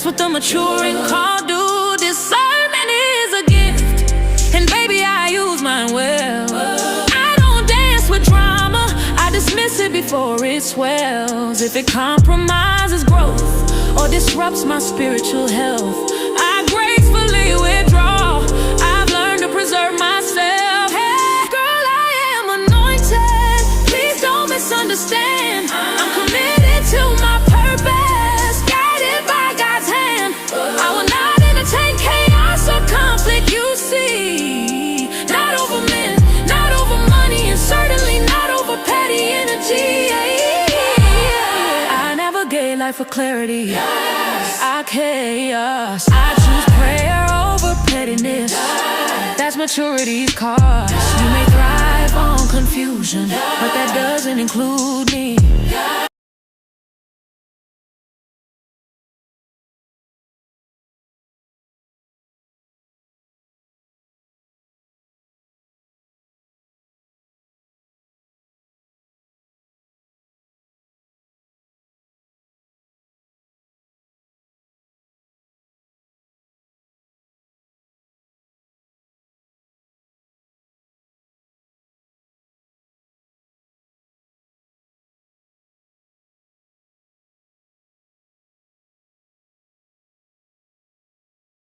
what the maturing call do. Discernment is a gift, and baby, I use mine well. I don't dance with drama, I dismiss it before it swells. If it compromises growth or disrupts my spiritual health, I gracefully withdraw. I've learned to preserve myself. Hey, girl, I am anointed, please don't misunderstand. I'm committed to my purpose, guided by God's hand. I will not entertain chaos or conflict, you see. Not over men, not over money, and certainly not over petty energy. I navigate life with clarity. I chaos. I choose prayer over pettiness. That's maturity's cost. You may thrive on confusion, but that doesn't include me.